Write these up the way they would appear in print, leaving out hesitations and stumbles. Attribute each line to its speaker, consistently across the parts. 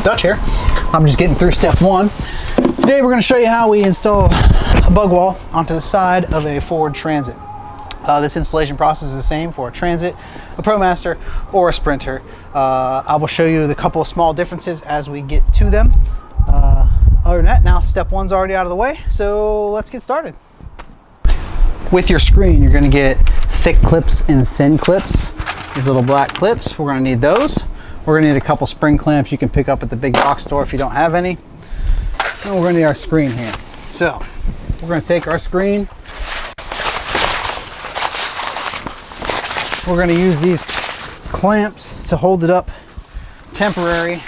Speaker 1: Dutch here. I'm just getting through step one. Today we're going to show you how we install a bug wall onto the side of a Ford Transit. This installation process is the same for a Transit, a ProMaster, or a Sprinter. I will show you the couple of small differences as we get to them. Other than that, now step one's already out of the way, so let's get started. With your screen, you're going to get thick clips and thin clips. These little black clips, we're going to need those. We're going to need a couple spring clamps you can pick up at the big box store if you don't have any. And we're going to need our screen here. So we're going to take our screen. We're going to use these clamps to hold it up temporary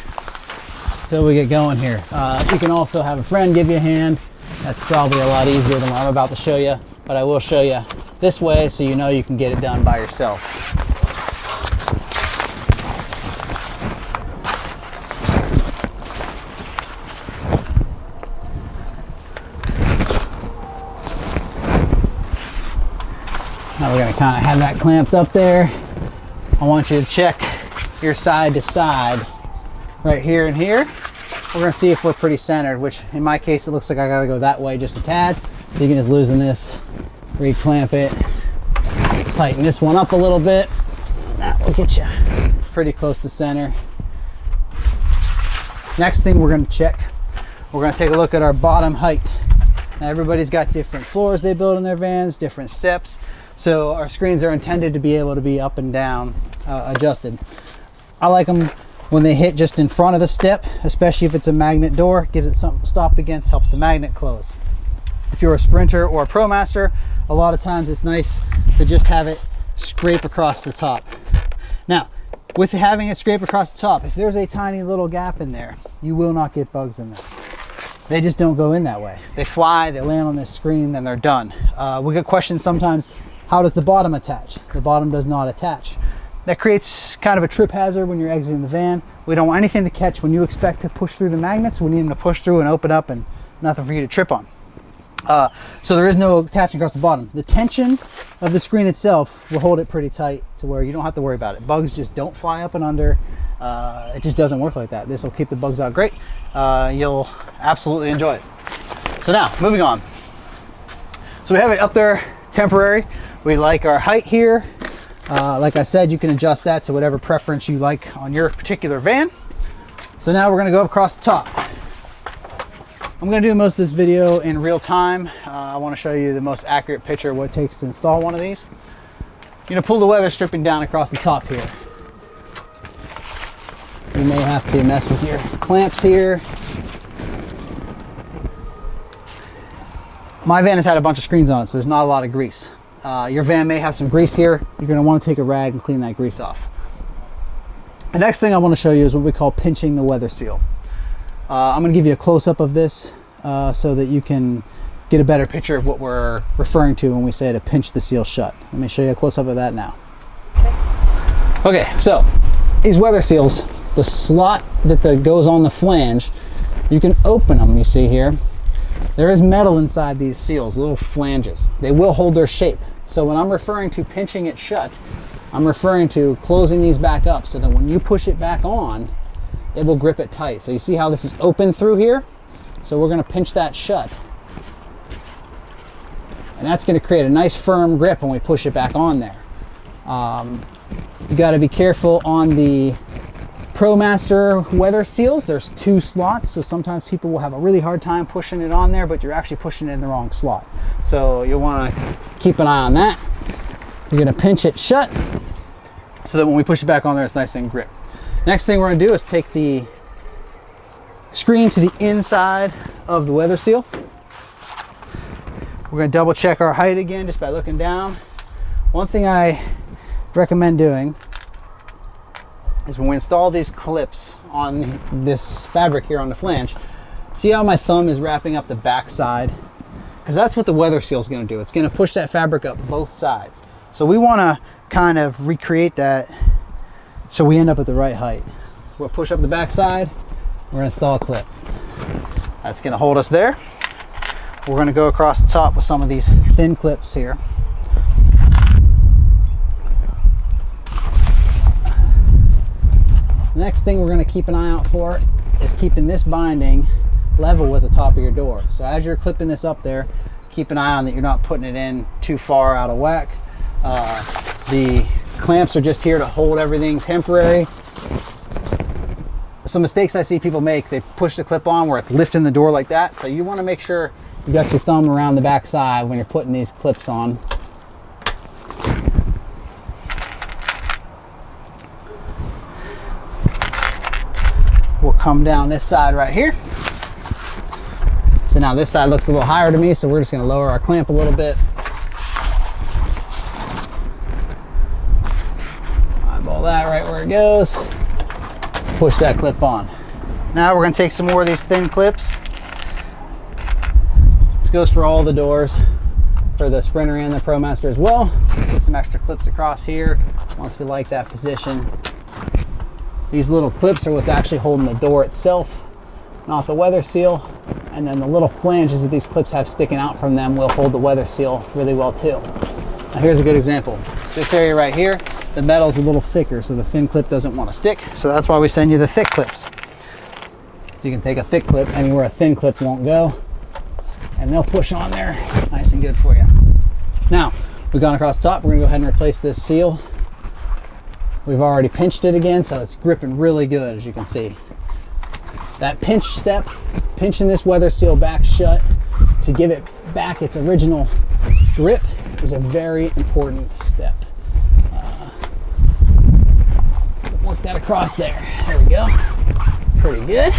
Speaker 1: until we get going here. You can also have a friend give you a hand. That's probably a lot easier than what I'm about to show you, but I will show you this way so you know you can get it done by yourself. Now we're going to kind of have that clamped up there. I want you to check your side to side right here and here. We're going to see if we're pretty centered, which in my case it looks like I got to go that way just a tad. So you can just loosen this, re-clamp it, tighten this one up a little bit. That will get you pretty close to center. Next thing we're going to check, we're going to take a look at our bottom height. Now everybody's got different floors they build in their vans, different steps. So our screens are intended to be able to be up and down adjusted. I like them when they hit just in front of the step, especially if it's a magnet door, gives it something to stop against, helps the magnet close. If you're a Sprinter or a ProMaster, a lot of times it's nice to just have it scrape across the top. Now, with having it scrape across the top, if there's a tiny little gap in there, you will not get bugs in there. They just don't go in that way. They fly, they land on this screen, and they're done. We get questions sometimes, how does the bottom attach? The bottom does not attach. That creates kind of a trip hazard when you're exiting the van. We don't want anything to catch when you expect to push through the magnets. We need them to push through and open up and nothing for you to trip on. So there is no attaching across the bottom. The tension of the screen itself will hold it pretty tight to where you don't have to worry about it. Bugs just don't fly up and under. It just doesn't work like that. This will keep the bugs out great. You'll absolutely enjoy it. So now, moving on. So we have it up there temporary. We like our height here. Like I said, you can adjust that to whatever preference you like on your particular van. So now we're going to go across the top. I'm going to do most of this video in real time. I want to show you the most accurate picture of what it takes to install one of these. You're going to pull the weather stripping down across the top here. You may have to mess with your clamps here. My van has had a bunch of screens on it, so there's not a lot of grease. Your van may have some grease here. You're going to want to take a rag and clean that grease off. The next thing I want to show you is what we call pinching the weather seal. I'm going to give you a close-up of this so that you can get a better picture of what we're referring to when we say to pinch the seal shut. Let me show you a close-up of that now. Okay, so these weather seals, the slot that goes on the flange, you can open them, you see here. There is metal inside these seals, little flanges. They will hold their shape. So when I'm referring to pinching it shut, I'm referring to closing these back up so that when you push it back on, it will grip it tight. So you see how this is open through here? So we're going to pinch that shut. And that's going to create a nice firm grip when we push it back on there. You got to be careful on the ProMaster weather seals. There's two slots, so sometimes people will have a really hard time pushing it on there, but you're actually pushing it in the wrong slot. So you'll want to keep an eye on that. You're going to pinch it shut so that when we push it back on there, it's nice and gripped. Next thing we're going to do is take the screen to the inside of the weather seal. We're going to double check our height again just by looking down. One thing I recommend doing is when we install these clips on this fabric here on the flange, see how my thumb is wrapping up the back side? Because that's what the weather seal is going to do. It's going to push that fabric up both sides. So we want to kind of recreate that so we end up at the right height. We'll push up the back side, we're going to install a clip. That's going to hold us there. We're going to go across the top with some of these thin clips here. Next thing we're going to keep an eye out for is keeping this binding level with the top of your door. So as you're clipping this up there, keep an eye on that you're not putting it in too far out of whack. The clamps are just here to hold everything temporary. Some mistakes I see people make, they push the clip on where it's lifting the door like that. So you want to make sure you got your thumb around the back side when you're putting these clips on. We'll come down this side right here. So now this side looks a little higher to me, so we're just going to lower our clamp a little bit. Eyeball that right where it goes. Push that clip on. Now we're going to take some more of these thin clips. This goes for all the doors, for the Sprinter and the ProMaster as well. Put some extra clips across here once we like that position. These little clips are what's actually holding the door itself, not the weather seal. And then the little flanges that these clips have sticking out from them will hold the weather seal really well too. Now here's a good example. This area right here, the metal's a little thicker, so the thin clip doesn't want to stick. So that's why we send you the thick clips. So you can take a thick clip anywhere a thin clip won't go, and they'll push on there nice and good for you. Now, we've gone across the top. We're gonna go ahead and replace this seal. We've already pinched it again, so it's gripping really good, as you can see. That pinch step, pinching this weather seal back shut to give it back its original grip, is a very important step. Work that across there. There we go. Pretty good.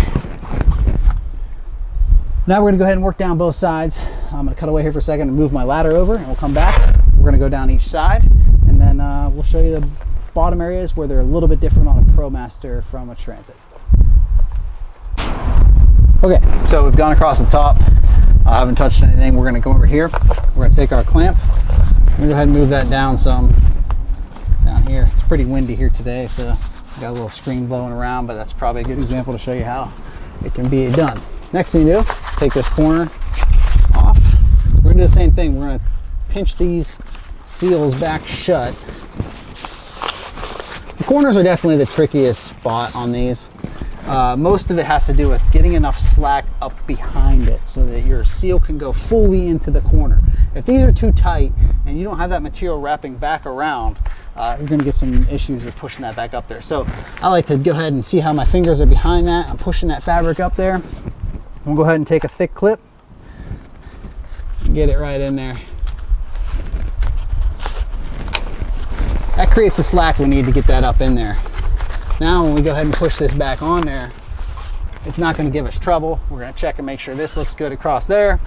Speaker 1: Now we're gonna go ahead and work down both sides. I'm gonna cut away here for a second and move my ladder over, and we'll come back. We're gonna go down each side, and then we'll show you the bottom areas where they're a little bit different on a ProMaster from a Transit. Okay, so we've gone across the top. I haven't touched anything. We're gonna go over here. We're gonna take our clamp. We're gonna go ahead and move that down some, down here. It's pretty windy here today, so I got a little screen blowing around, but that's probably a good example to show you how it can be done. Next thing you do, take this corner off. We're gonna do the same thing. We're gonna pinch these seals back shut. The corners are definitely the trickiest spot on these. Most of it has to do with getting enough slack up behind it so that your seal can go fully into the corner. If these are too tight and you don't have that material wrapping back around, you're going to get some issues with pushing that back up there. So I like to go ahead and see how my fingers are behind that. I'm pushing that fabric up there. We'll go ahead and take a thick clip and get it right in there. That creates the slack we need to get that up in there. Now when we go ahead and push this back on there, it's not going to give us trouble. We're going to check and make sure this looks good across there.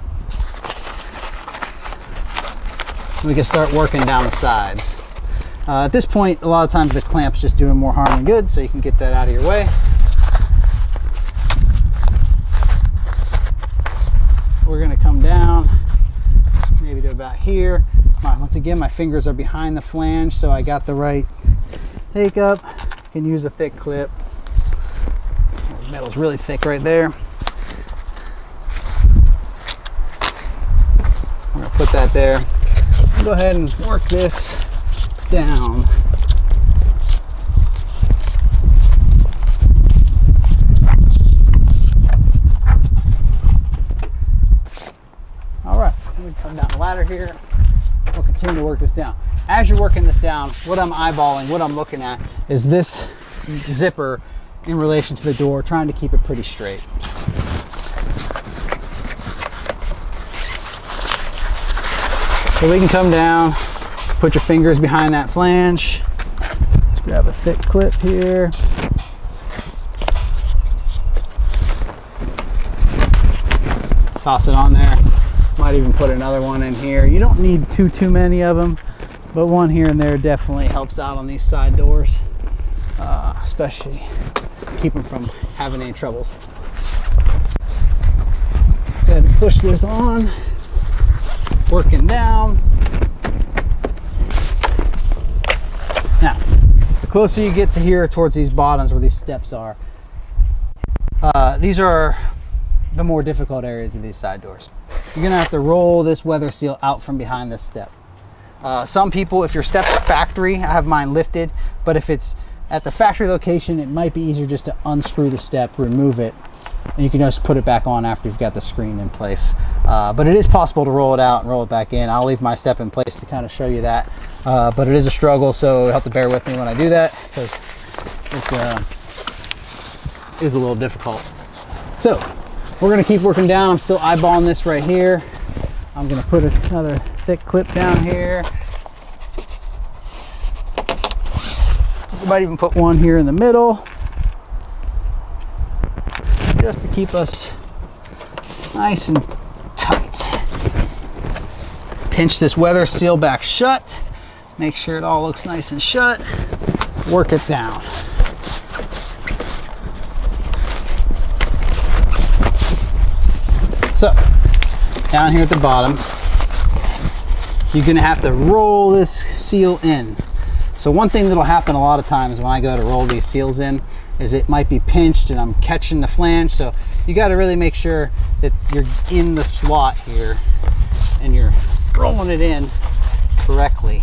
Speaker 1: We can start working down the sides. At this point, a lot of times the clamp's just doing more harm than good, so you can get that out of your way. We're going to come down, maybe to about here. Once again, my fingers are behind the flange, so I got the right take up. You can use a thick clip. The metal's really thick right there. We're going to put that there. Go ahead and work this down. All right, let me come down the ladder here. We'll continue to work this down. As you're working this down, what I'm eyeballing, what I'm looking at is this zipper in relation to the door, trying to keep it pretty straight. So we can come down, put your fingers behind that flange. Let's grab a thick clip here. Toss it on there. Might even put another one in here. You don't need too many of them, but one here and there definitely helps out on these side doors, especially keep them from having any troubles. Go ahead and push this on, working down. Now, the closer you get to here towards these bottoms where these steps are, these are the more difficult areas of these side doors. You're gonna have to roll this weather seal out from behind this step. Some people, if your step's factory, I have mine lifted, but if it's at the factory location, it might be easier just to unscrew the step, remove it, and you can just put it back on after you've got the screen in place. But it is possible to roll it out and roll it back in. I'll leave my step in place to kind of show you that. But it is a struggle, so you'll have to bear with me when I do that, because it is a little difficult. So we're gonna keep working down. I'm still eyeballing this right here. I'm gonna put another thick clip down here. We might even put one here in the middle, just to keep us nice and tight. Pinch this weather seal back shut. Make sure it all looks nice and shut. Work it down. So, down here at the bottom, you're gonna have to roll this seal in. So one thing that'll happen a lot of times when I go to roll these seals in is it might be pinched and I'm catching the flange. So you got to really make sure that you're in the slot here and you're rolling it in correctly.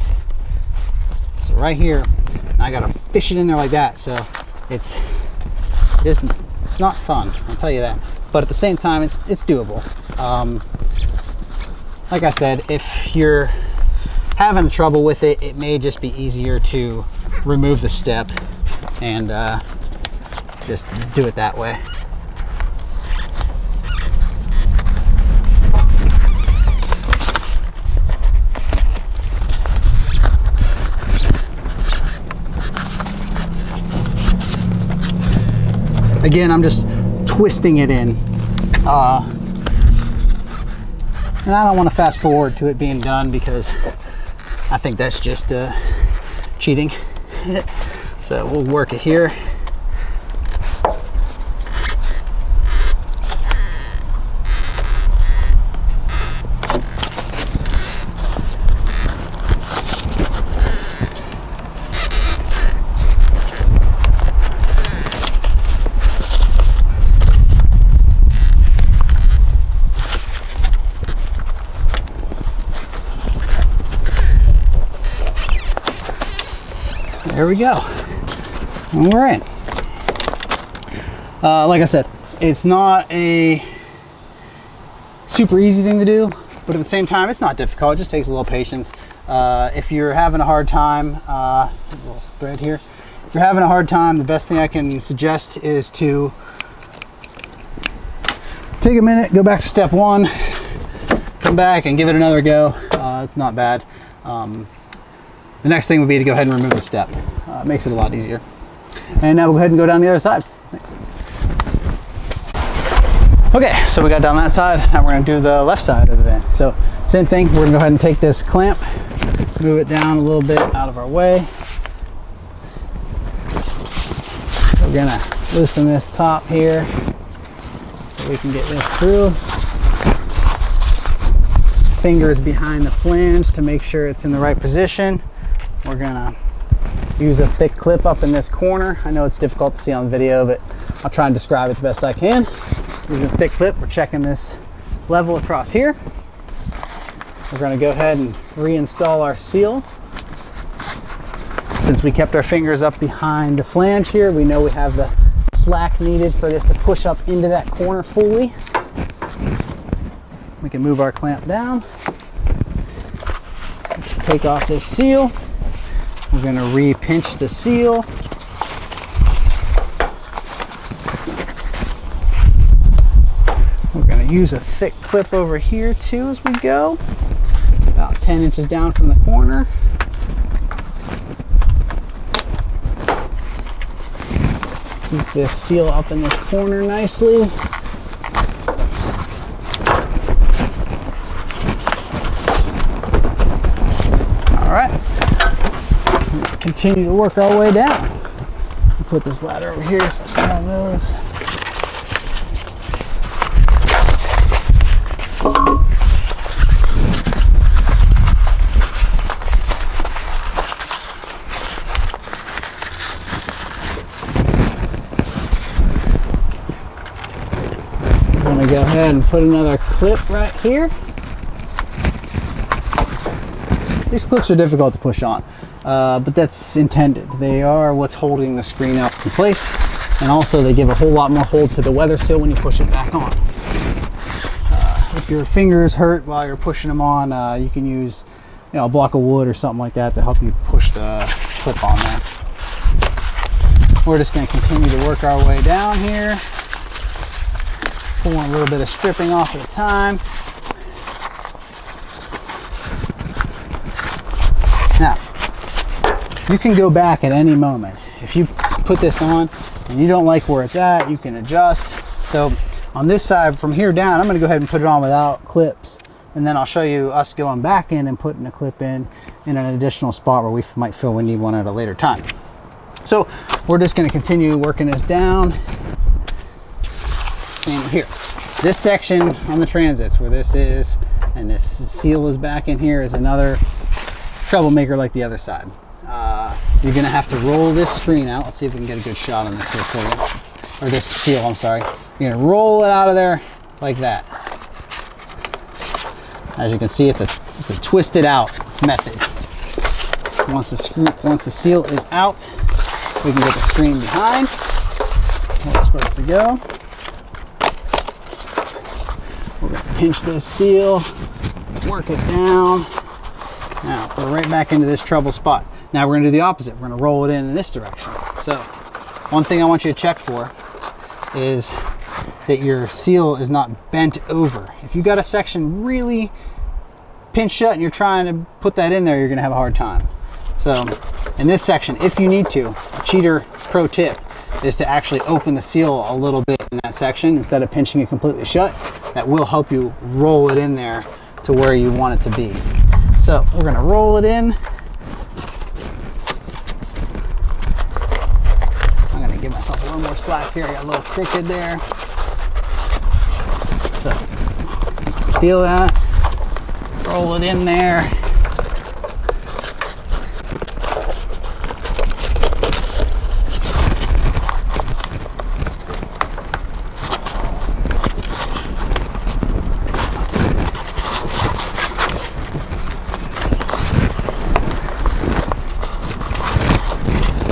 Speaker 1: So right here, I got to fish it in there like that. So it's not fun, I'll tell you that. But at the same time, it's doable. Like I said, if you're having trouble with it, it may just be easier to remove the step and just do it that way. Again, I'm just twisting it in. And I don't want to fast forward to it being done, because I think that's just cheating. So we'll work it here. There we go. And we're in. Like I said, it's not a super easy thing to do, but at the same time, it's not difficult. It just takes a little patience. If you're having a hard time, a little thread here. If you're having a hard time, the best thing I can suggest is to take a minute, go back to step one, come back and give it another go. It's not bad. The next thing would be to go ahead and remove the step. It makes it a lot easier. And now we'll go ahead and go down the other side. Thanks. Okay, so we got down that side. Now we're gonna do the left side of the van. So same thing, we're gonna go ahead and take this clamp, move it down a little bit out of our way. We're gonna loosen this top here so we can get this through. Fingers behind the flange to make sure it's in the right position. We're gonna use a thick clip up in this corner. I know it's difficult to see on video, but I'll try and describe it the best I can. Using a thick clip, we're checking this level across here. We're gonna go ahead and reinstall our seal. Since we kept our fingers up behind the flange here, we know we have the slack needed for this to push up into that corner fully. We can move our clamp down, take off this seal. We're going to re-pinch the seal. We're going to use a thick clip over here too as we go, about 10 inches down from the corner. Keep this seal up in this corner nicely. All right. Continue to work our way down. I'll put this ladder over here so I can those. I'm going to go ahead and put another clip right here. These clips are difficult to push on. But that's intended. They are what's holding the screen up in place. And also they give a whole lot more hold to the weather sill when you push it back on. If your fingers hurt while you're pushing them on, you can use a block of wood or something like that to help you push the clip on there. We're just going to continue to work our way down here, pulling a little bit of stripping off at a time. Now, you can go back at any moment. If you put this on and you don't like where it's at, you can adjust. So on this side, from here down, I'm going to go ahead and put it on without clips, and then I'll show you us going back in and putting a clip in an additional spot where we might feel we need one at a later time. So we're just going to continue working this down. Same here. This section on the transits where this is, and this seal is back in here, is another troublemaker like the other side. You're going to have to roll this screen out. Let's see if we can get a good shot on this here for you. Or this seal, I'm sorry. You're going to roll it out of there like that. As you can see, it's a twisted out method. Once the seal is out, we can get the screen behind where it's supposed to go. We're going to pinch this seal. Let's work it down. Now we're right back into this trouble spot. Now we're going to do the opposite. We're going to roll it in this direction. So one thing I want you to check for is that your seal is not bent over. If you got a section really pinched shut and you're trying to put that in there, you're going to have a hard time. So in this section, if you need to, a cheater pro tip is to actually open the seal a little bit in that section instead of pinching it completely shut. That will help you roll it in there to where you want it to be. So we're going to roll it in. I'm going to give myself a little more slack here. I got a little crooked there. So feel that. Roll it in there.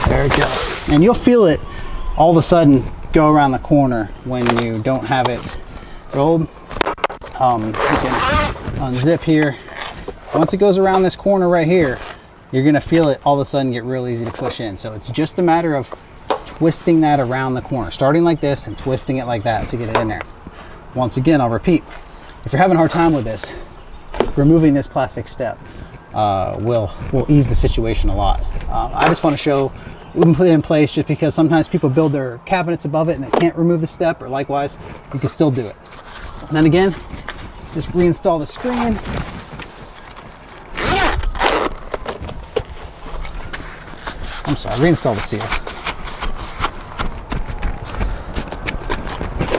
Speaker 1: There it goes. And you'll feel it all of a sudden go around the corner when you don't have it rolled. You can unzip here. Once it goes around this corner right here, you're going to feel it all of a sudden get real easy to push in. So it's just a matter of twisting that around the corner, starting like this and twisting it like that to get it in there. Once again, I'll repeat, if you're having a hard time with this, removing this plastic step will ease the situation a lot. I just want to show we can put it in place just because sometimes people build their cabinets above it and they can't remove the step, or likewise, you can still do it. And then again, just reinstall the screen. I'm sorry, reinstall the seal.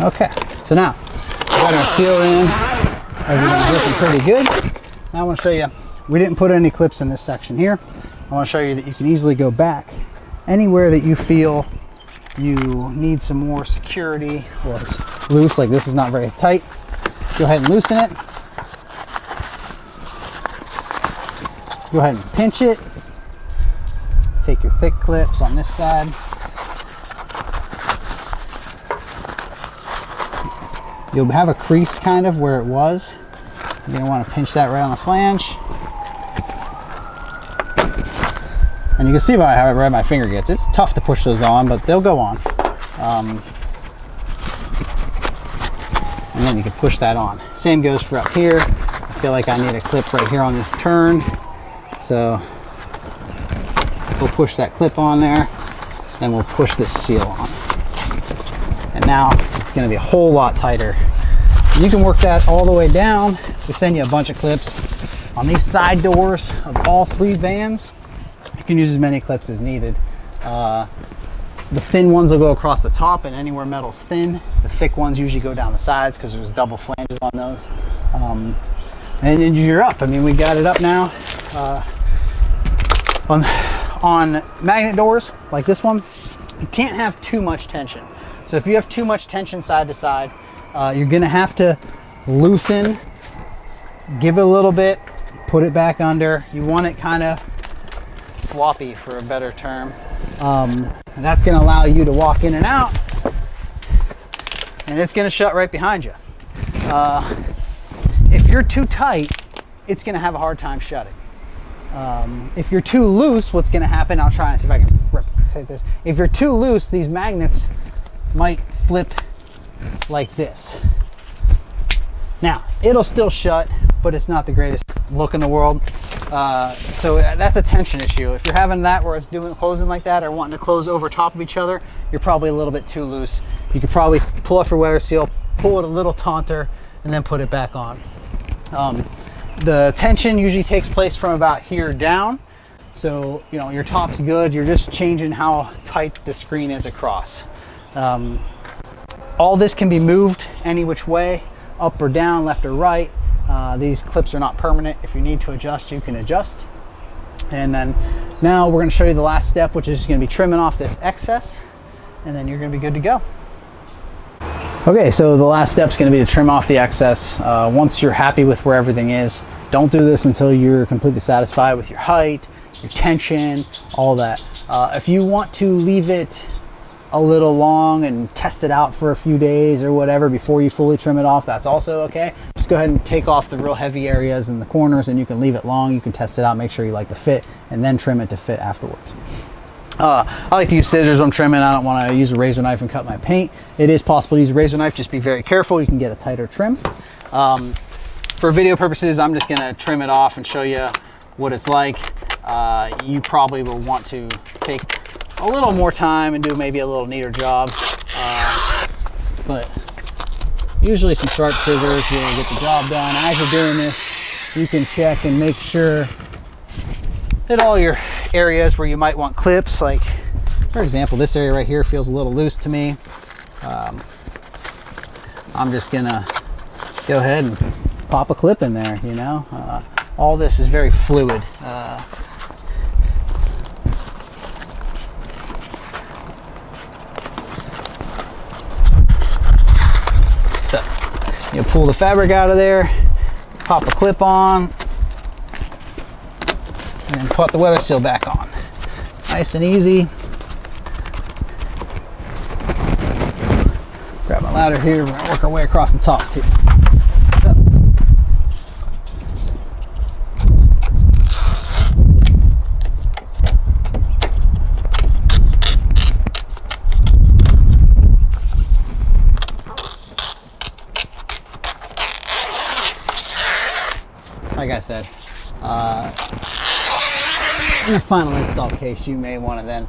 Speaker 1: Okay, so now we got our seal in. Everything's looking pretty good. Now I want to show you, we didn't put any clips in this section here. I want to show you that you can easily go back anywhere that you feel you need some more security or it's loose, like this is not very tight. Go ahead and loosen it. Go ahead and pinch it. Take your thick clips on this side. You'll have a crease kind of where it was. You're going to want to pinch that right on the flange. And you can see by how red my finger gets. It's tough to push those on, but they'll go on. And then you can push that on. Same goes for up here. I feel like I need a clip right here on this turn. So we'll push that clip on there. Then we'll push this seal on. And now it's going to be a whole lot tighter. And you can work that all the way down. We send you a bunch of clips on these side doors of all three vans. You can use as many clips as needed. The thin ones will go across the top and anywhere metal's thin. The thick ones usually go down the sides because there's double flanges on those. And then you're up. I mean, we got it up now. On magnet doors like this one, you can't have too much tension. So if you have too much tension side to side, you're gonna have to loosen, give it a little bit, put it back under. You want it kind of floppy for a better term. And that's going to allow you to walk in and out, and it's going to shut right behind you. If you're too tight, it's going to have a hard time shutting. If you're too loose, what's going to happen, I'll try and see if I can replicate this. If you're too loose, these magnets might flip like this. Now, it'll still shut, but it's not the greatest look in the world. So that's a tension issue. If you're having that where it's closing like that or wanting to close over top of each other, you're probably a little bit too loose. You could probably pull off your weather seal, pull it a little taunter, and then put it back on. The tension usually takes place from about here down. So, you know, your top's good. You're just changing how tight the screen is across. All this can be moved any which way, up or down, left or right. These clips are not permanent. If you need to adjust, you can adjust. And then now we're going to show you the last step, which is going to be trimming off this excess, and then you're going to be good to go. Okay, so the last step is going to be to trim off the excess. Once you're happy with where everything is, don't do this until you're completely satisfied with your height, your tension, all that. If you want to leave it a little long and test it out for a few days or whatever before you fully trim it off, that's also okay. Just go ahead and take off the real heavy areas in the corners, and you can leave it long. You can test it out, make sure you like the fit, and then trim it to fit afterwards. I like to use scissors when I'm trimming. I don't want to use a razor knife and cut my paint. It is possible to use a razor knife, just be very careful. You can get a tighter trim. For video purposes, I'm just going to trim it off and show you what it's like. You probably will want to take a little more time and do maybe a little neater job. But usually some sharp scissors will get the job done. As you're doing this, you can check and make sure that all your areas where you might want clips, like for example, this area right here feels a little loose to me. I'm just gonna go ahead and pop a clip in there, you know. All this is very fluid. So you pull the fabric out of there, pop a clip on, and then put the weather seal back on. Nice and easy. Grab my ladder here, we're gonna work our way across the top too. Like I said, in the final install case, you may want to then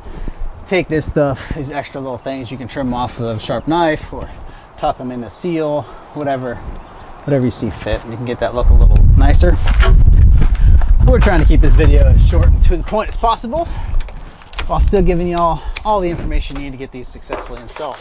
Speaker 1: take this stuff, these extra little things, you can trim off with a sharp knife or tuck them in the seal, whatever you see fit. You can get that look a little nicer. We're trying to keep this video as short and to the point as possible, while still giving you all the information you need to get these successfully installed.